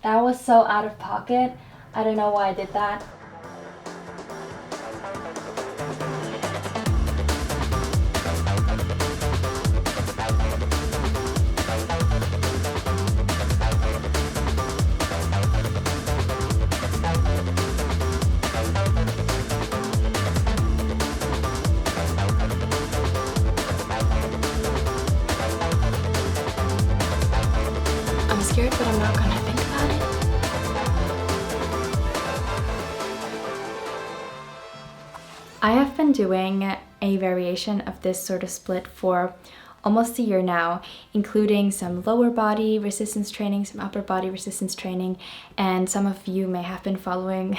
That was so out of pocket. I don't know why I did that. I'm scared, but I'm not gonna think about it. I have been doing a variation of this sort of split for almost a year now, including some lower body resistance training, some upper body resistance training, and some of you may have been following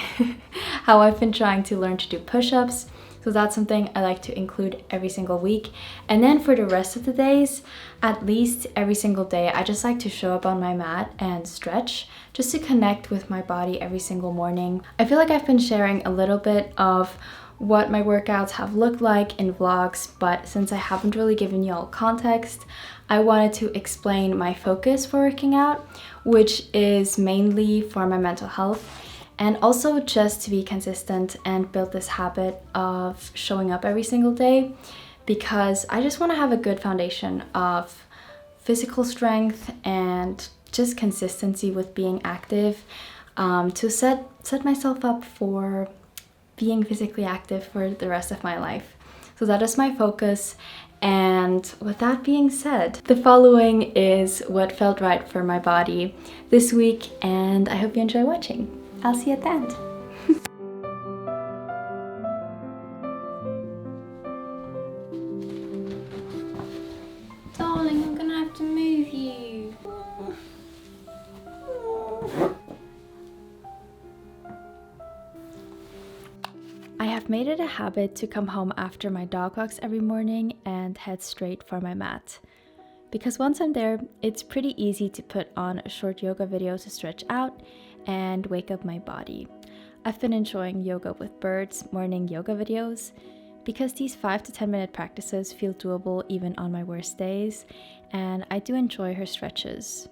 how I've been trying to learn to do push-ups. So that's something I like to include every single week. And then for the rest of the days, at least every single day, I just like to show up on my mat and stretch just to connect with my body every single morning. I feel like I've been sharing a little bit of what my workouts have looked like in vlogs, but since I haven't really given y'all context, I wanted to explain my focus for working out, which is mainly for my mental health and also just to be consistent and build this habit of showing up every single day, because I just want to have a good foundation of physical strength and just consistency with being active, to set myself up for being physically active for the rest of my life. So that is my focus. And with that being said, the following is what felt right for my body this week, and I hope you enjoy watching. I'll see you at the end. Darling, I'm gonna have to move you. I have made it a habit to come home after my dog walks every morning and head straight for my mat. Because once I'm there, it's pretty easy to put on a short yoga video to stretch out and wake up my body. I've been enjoying Yoga with Birds morning yoga videos because these 5 to 10 minute practices feel doable even on my worst days, and I do enjoy her stretches.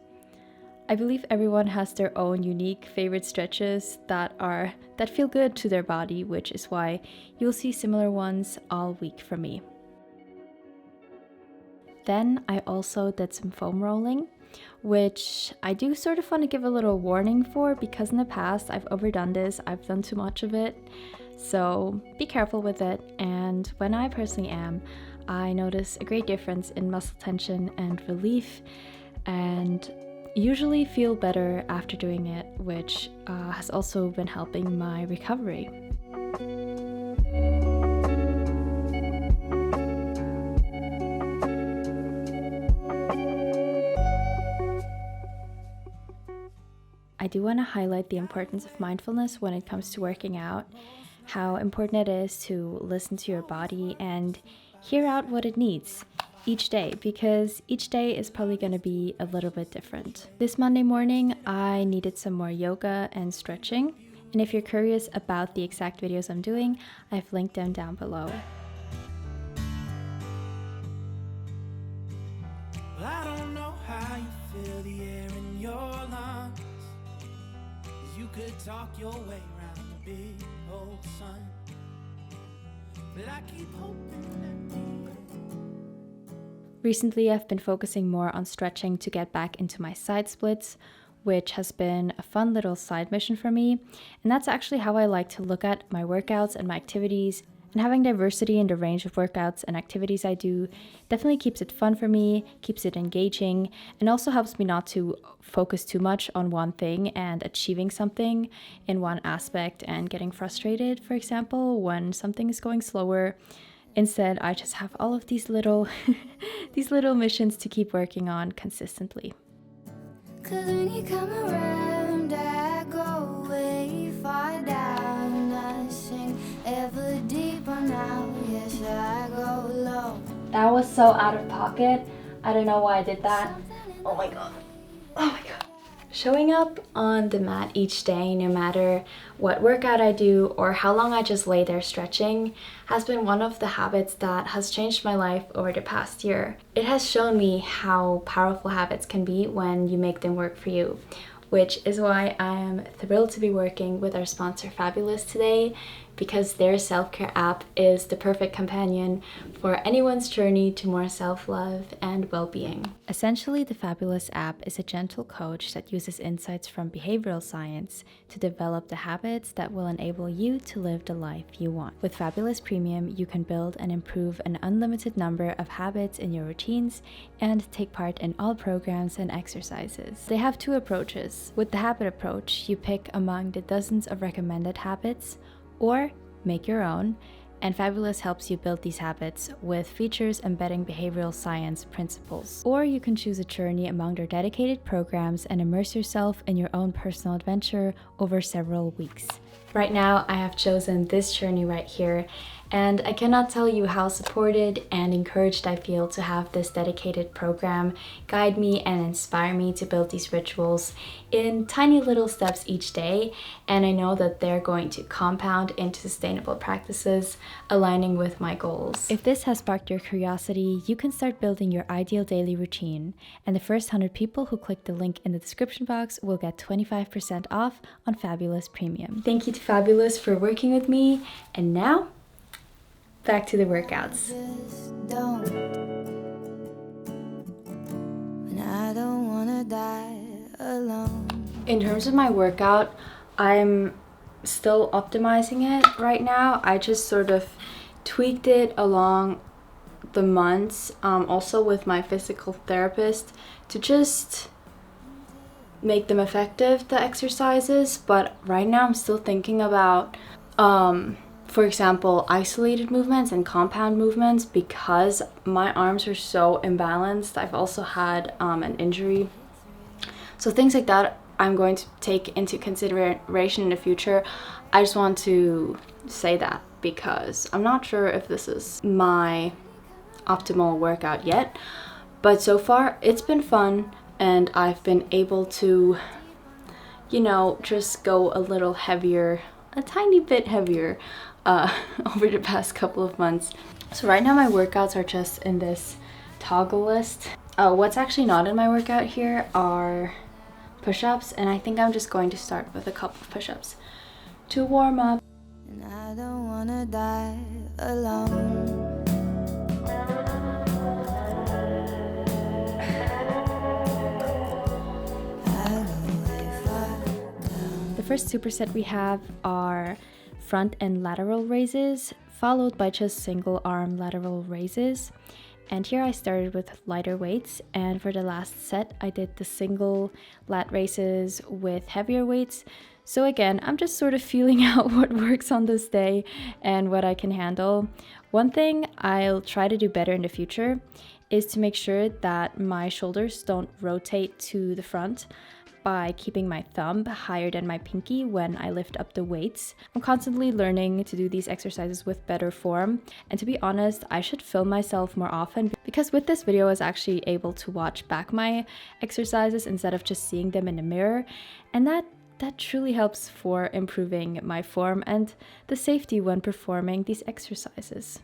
I believe everyone has their own unique favorite stretches that feel good to their body, which is why you'll see similar ones all week from me. Then I also did some foam rolling, which I do sort of want to give a little warning for, because in the past I've overdone this, I've done too much of it, so be careful with it. And when I personally am, I notice a great difference in muscle tension and relief, and usually feel better after doing it, which has also been helping my recovery. I do want to highlight the importance of mindfulness when it comes to working out, how important it is to listen to your body and hear out what it needs each day, because each day is probably going to be a little bit different. This Monday morning, I needed some more yoga and stretching, and if you're curious about the exact videos I'm doing, I've linked them down below. I don't know how you feel the air in your lungs. You could talk your way around the big old sun, but I keep hoping that recently, I've been focusing more on stretching to get back into my side splits, which has been a fun little side mission for me. And that's actually how I like to look at my workouts and my activities. And having diversity in the range of workouts and activities I do definitely keeps it fun for me, keeps it engaging, and also helps me not to focus too much on one thing and achieving something in one aspect and getting frustrated, for example, when something is going slower. Instead, I just have all of these little these little missions to keep working on consistently. 'Cause when you come around, I go way far down. I sink ever deeper now. Yes, I go low. That was so out of pocket. I don't know why I did that. Oh my god. Oh my god. Showing up on the mat each day, no matter what workout I do or how long I just lay there stretching, has been one of the habits that has changed my life over the past year. It has shown me how powerful habits can be when you make them work for you. which is why I am thrilled to be working with our sponsor Fabulous today, because their self-care app is the perfect companion for anyone's journey to more self-love and well-being. Essentially, the Fabulous app is a gentle coach that uses insights from behavioral science to develop the habits that will enable you to live the life you want. With Fabulous Premium, you can build and improve an unlimited number of habits in your routines and take part in all programs and exercises. They have two approaches. With the habit approach, you pick among the dozens of recommended habits or make your own, and Fabulous helps you build these habits with features embedding behavioral science principles. Or you can choose a journey among their dedicated programs and immerse yourself in your own personal adventure over several weeks. Right now, I have chosen this journey right here, and I cannot tell you how supported and encouraged I feel to have this dedicated program guide me and inspire me to build these rituals in tiny little steps each day, and I know that they're going to compound into sustainable practices aligning with my goals. If this has sparked your curiosity, you can start building your ideal daily routine, and the first 100 people who click the link in the description box will get 25% off on Fabulous Premium. Thank you to Fabulous for working with me, and now back to the workouts. In terms of my workout, I'm still optimizing it right now. I just sort of tweaked it along the months, also with my physical therapist, to just make them effective, the exercises. But right now I'm still thinking about for example, isolated movements and compound movements, because my arms are so imbalanced. I've also had an injury. So things like that I'm going to take into consideration in the future. I just want to say that because I'm not sure if this is my optimal workout yet, but so far it's been fun and I've been able to, you know, just go a little heavier, a tiny bit heavier over the past couple of months. So right now my workouts are just in this toggle list. What's actually not in my workout here are push-ups, and I think I'm just going to start with a couple of push-ups to warm up. And I don't wanna die alone. The first superset we have are front and lateral raises, followed by just single arm lateral raises. And here I started with lighter weights, and for the last set I did the single lat raises with heavier weights. So again, I'm just sort of feeling out what works on this day and what I can handle. One thing I'll try to do better in the future is to make sure that my shoulders don't rotate to the front by keeping my thumb higher than my pinky when I lift up the weights. I'm constantly learning to do these exercises with better form, and to be honest, I should film myself more often, because with this video I was actually able to watch back my exercises instead of just seeing them in the mirror, and that truly helps for improving my form and the safety when performing these exercises.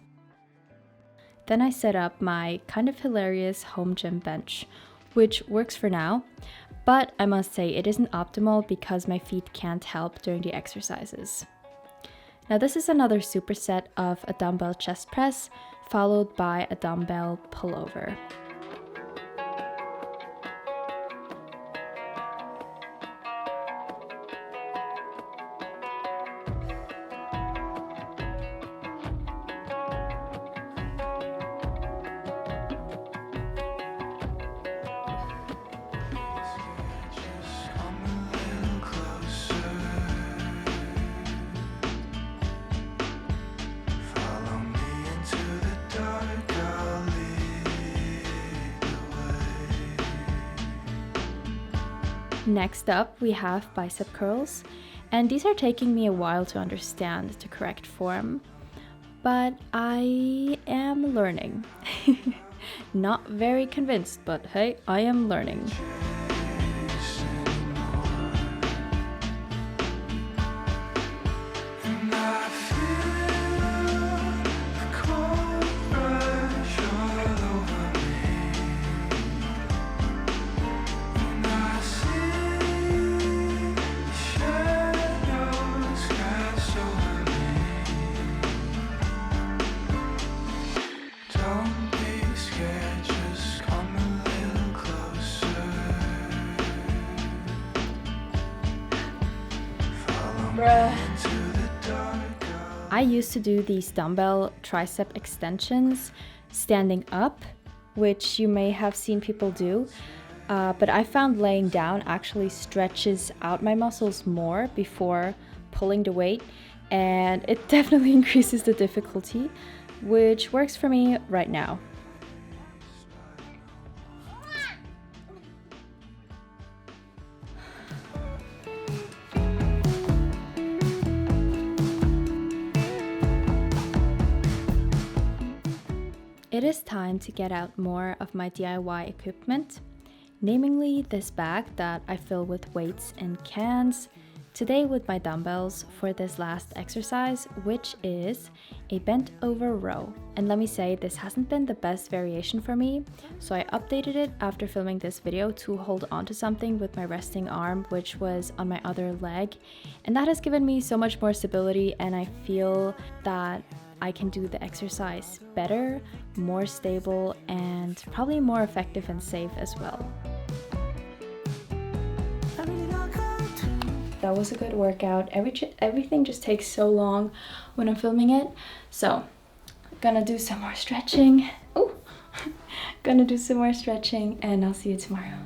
Then I set up my kind of hilarious home gym bench, which works for now. But I must say it isn't optimal because my feet can't help during the exercises. Now this is another superset of a dumbbell chest press followed by a dumbbell pullover. Next up, we have bicep curls, and these are taking me a while to understand the correct form, but I am learning. Not very convinced, but hey, I am learning. I used to do these dumbbell tricep extensions standing up, which you may have seen people do, but I found laying down actually stretches out my muscles more before pulling the weight, and it definitely increases the difficulty, which works for me right now. It is time to get out more of my DIY equipment, namely this bag that I fill with weights and cans, today with my dumbbells for this last exercise, which is a bent over row. And let me say, this hasn't been the best variation for me, so I updated it after filming this video to hold onto something with my resting arm, which was on my other leg, and that has given me so much more stability, and I feel that I can do the exercise better, more stable, and probably more effective and safe as well. That was a good workout. Everything just takes so long when I'm filming it. So, gonna do some more stretching. Oh, gonna do some more stretching, and I'll see you tomorrow.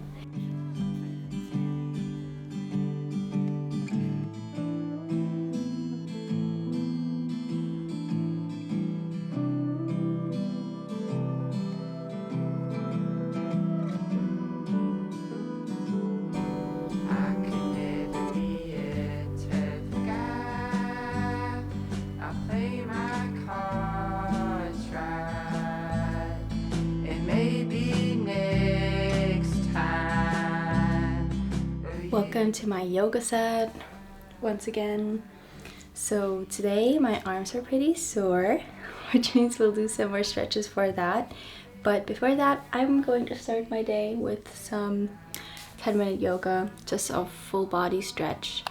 Welcome to my yoga set once again. So today my arms are pretty sore, which means we'll do some more stretches for that. But before that, I'm going to start my day with some 10-minute yoga, just a full body stretch.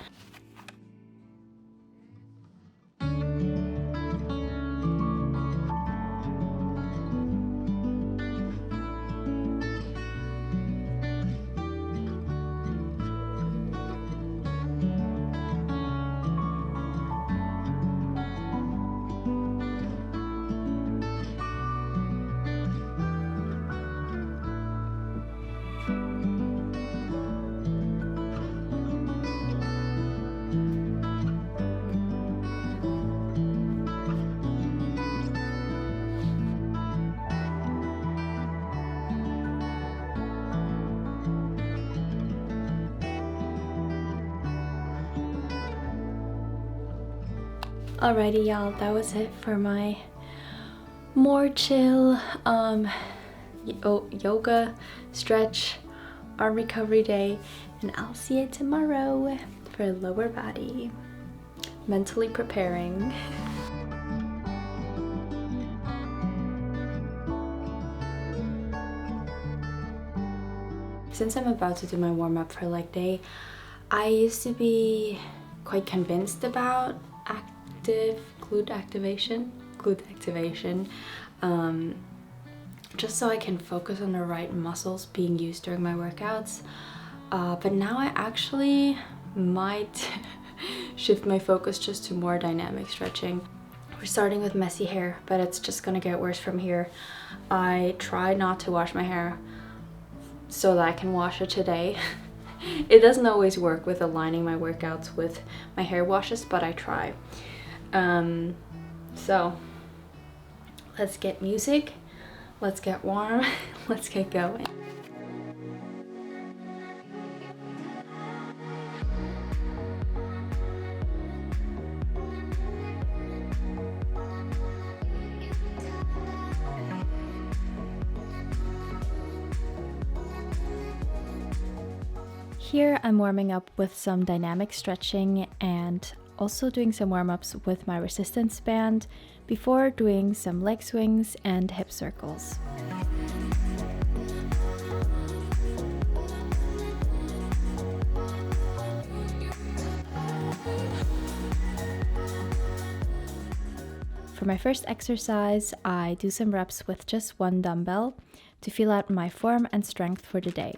Alrighty y'all, that was it for my more chill yoga stretch arm recovery day, and I'll see you tomorrow for lower body. Mentally preparing. Since I'm about to do my warm-up for leg day, I used to be quite convinced about glute activation, just so I can focus on the right muscles being used during my workouts. But now I actually might shift my focus just to more dynamic stretching. We're starting with messy hair, but it's just gonna get worse from here. I try not to wash my hair so that I can wash it today. It doesn't always work with aligning my workouts with my hair washes, but I try. So let's get music, let's get warm, let's get going. Here I'm warming up with some dynamic stretching and also doing some warm-ups with my resistance band before doing some leg swings and hip circles. For my first exercise, I do some reps with just one dumbbell to feel out my form and strength for the day.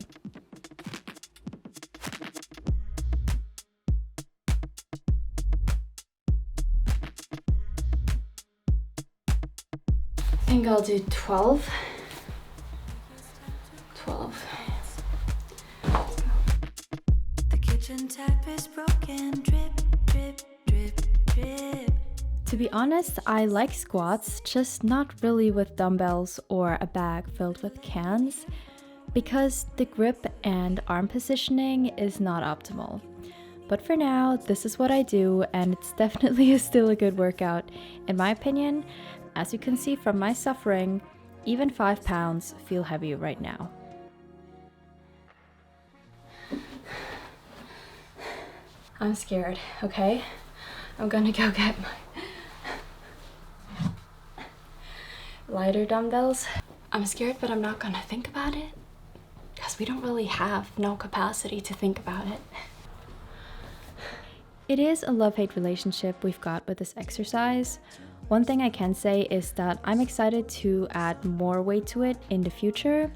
think I'll do 12. 12. The kitchen tap is broken. Drip, drip, drip, drip. To be honest, I like squats, just not really with dumbbells or a bag filled with cans, because the grip and arm positioning is not optimal. But for now, this is what I do, and it's definitely still a good workout, in my opinion. As you can see from my suffering, even 5 pounds feel heavy right now. I'm scared, okay? I'm gonna go get my lighter dumbbells. I'm scared, but I'm not gonna think about it because we don't really have no capacity to think about it. It is a love-hate relationship we've got with this exercise. One thing I can say is that I'm excited to add more weight to it in the future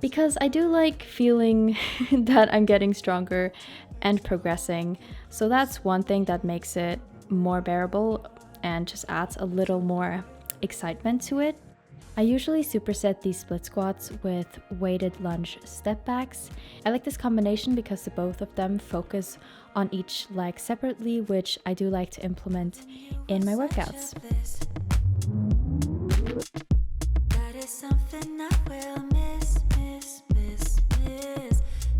because I do like feeling that I'm getting stronger and progressing. So that's one thing that makes it more bearable and just adds a little more excitement to it. I usually superset these split squats with weighted lunge step backs. I like this combination because the both of them focus on each leg separately, which I do like to implement in my workouts. That is something I will miss.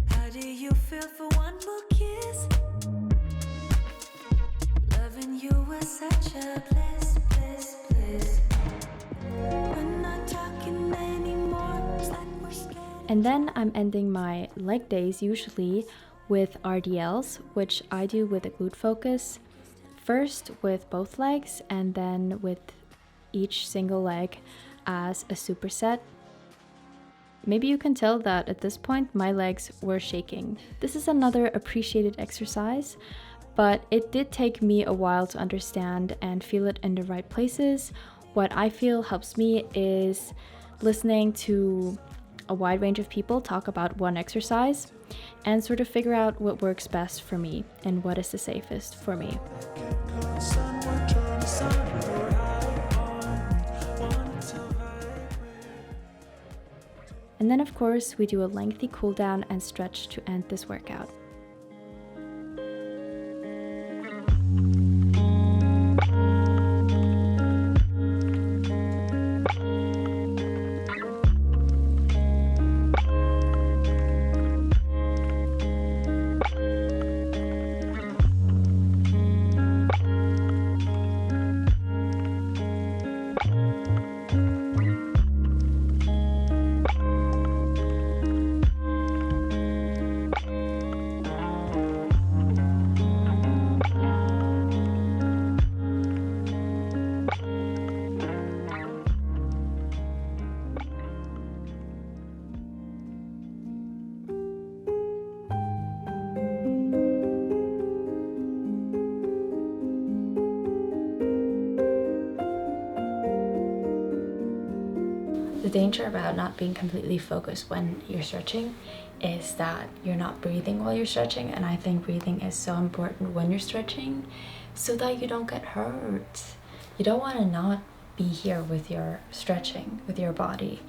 How do you feel for one more kiss? Loving you was such a bliss. We're not talking anymore. It's like we're scared. And then I'm ending my leg days usually with RDLs, which I do with a glute focus. First with both legs and then with each single leg as a superset. Maybe you can tell that at this point my legs were shaking. This is another appreciated exercise, but it did take me a while to understand and feel it in the right places. What I feel helps me is listening to a wide range of people talk about one exercise and sort of figure out what works best for me and what is the safest for me. And then of course we do a lengthy cool down and stretch to end this workout. The danger about not being completely focused when you're stretching is that you're not breathing while you're stretching, and I think breathing is so important when you're stretching so that you don't get hurt. You don't want to not be here with your stretching, with your body.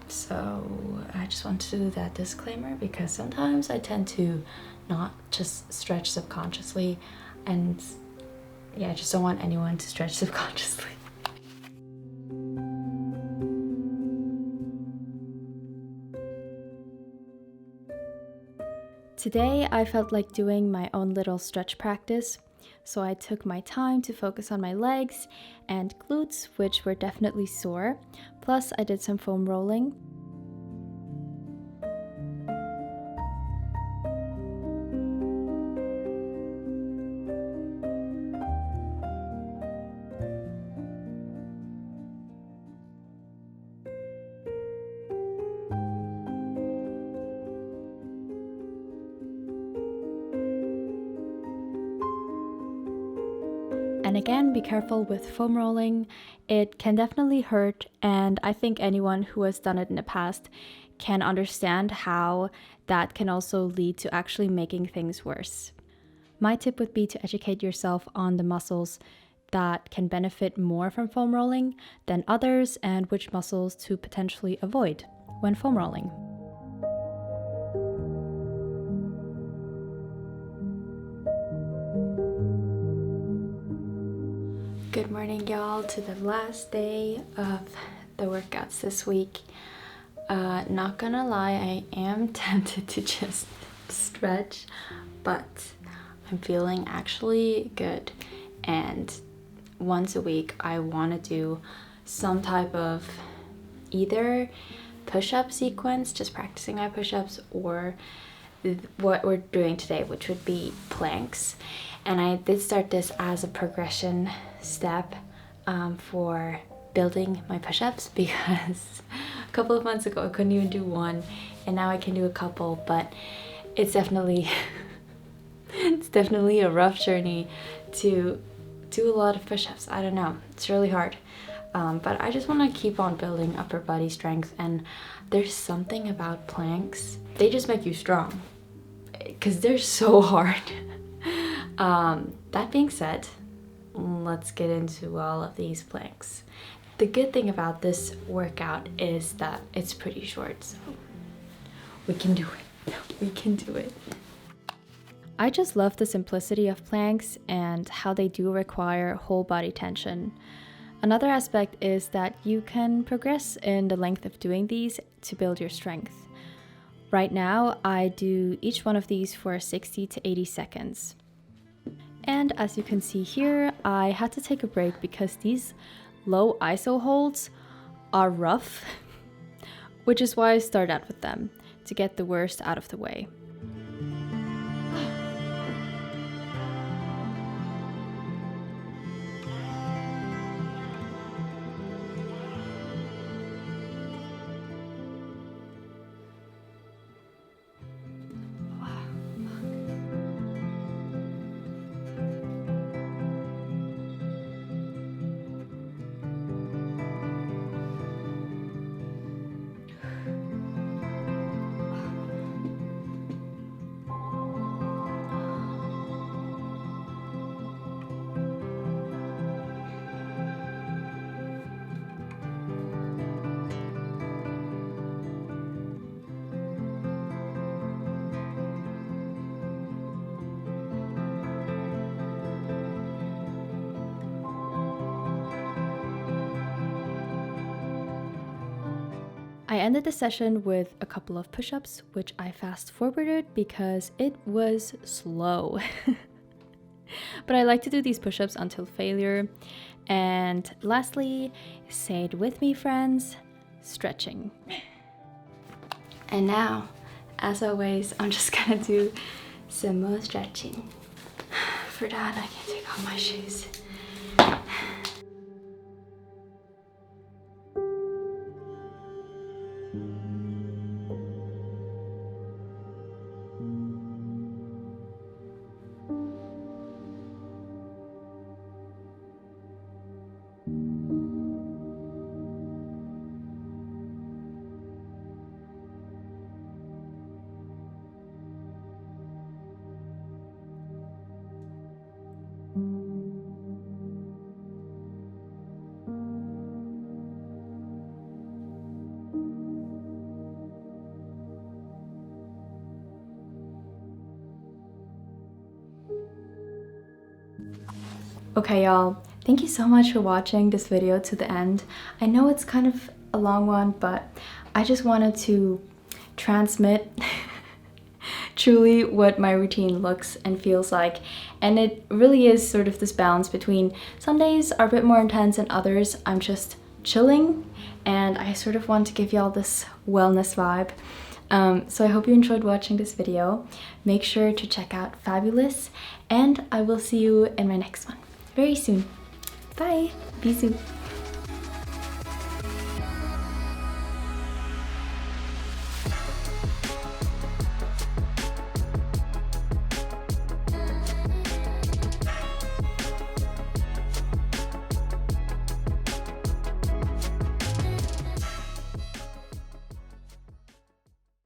So I just want to do that disclaimer because sometimes I tend to not just stretch subconsciously, and yeah, I just don't want anyone to stretch subconsciously. Today I felt like doing my own little stretch practice, so I took my time to focus on my legs and glutes, which were definitely sore, plus I did some foam rolling. And again, be careful with foam rolling. It can definitely hurt, and I think anyone who has done it in the past can understand how that can also lead to actually making things worse. My tip would be to educate yourself on the muscles that can benefit more from foam rolling than others, and which muscles to potentially avoid when foam rolling. Good morning, y'all, to the last day of the workouts this week. Not gonna lie, I am tempted to just stretch, but I'm feeling actually good, and once a week I want to do some type of either push-up sequence, just practicing my push-ups, or what we're doing today, which would be planks. And I did start this as a progression step for building my push-ups, because a couple of months ago I couldn't even do one, and now I can do a couple. But it's definitely it's definitely a rough journey to do a lot of push-ups. I don't know, it's really hard, but I just want to keep on building upper body strength. And there's something about planks, they just make you strong because they're so hard. That being said, let's get into all of these planks. The good thing about this workout is that it's pretty short, so we can do it. We can do it. I just love the simplicity of planks and how they do require whole body tension. Another aspect is that you can progress in the length of doing these to build your strength. Right now, I do each one of these for 60 to 80 seconds. And as you can see here, I had to take a break because these low iso holds are rough, which is why I start out with them, to get the worst out of the way. I ended the session with a couple of push-ups, which I fast forwarded because it was slow. But I like to do these push-ups until failure. And lastly, say it with me, friends, stretching. And now, as always, I'm just gonna do some more stretching. For that, I can take off my shoes. Okay, y'all, thank you so much for watching this video to the end. I know it's kind of a long one, but I just wanted to transmit truly what my routine looks and feels like. And it really is sort of this balance between some days are a bit more intense and others I'm just chilling, and I sort of want to give y'all this wellness vibe. So I hope you enjoyed watching this video. Make sure to check out Fabulous, and I will see you in my next one very soon. Bye! Bisous!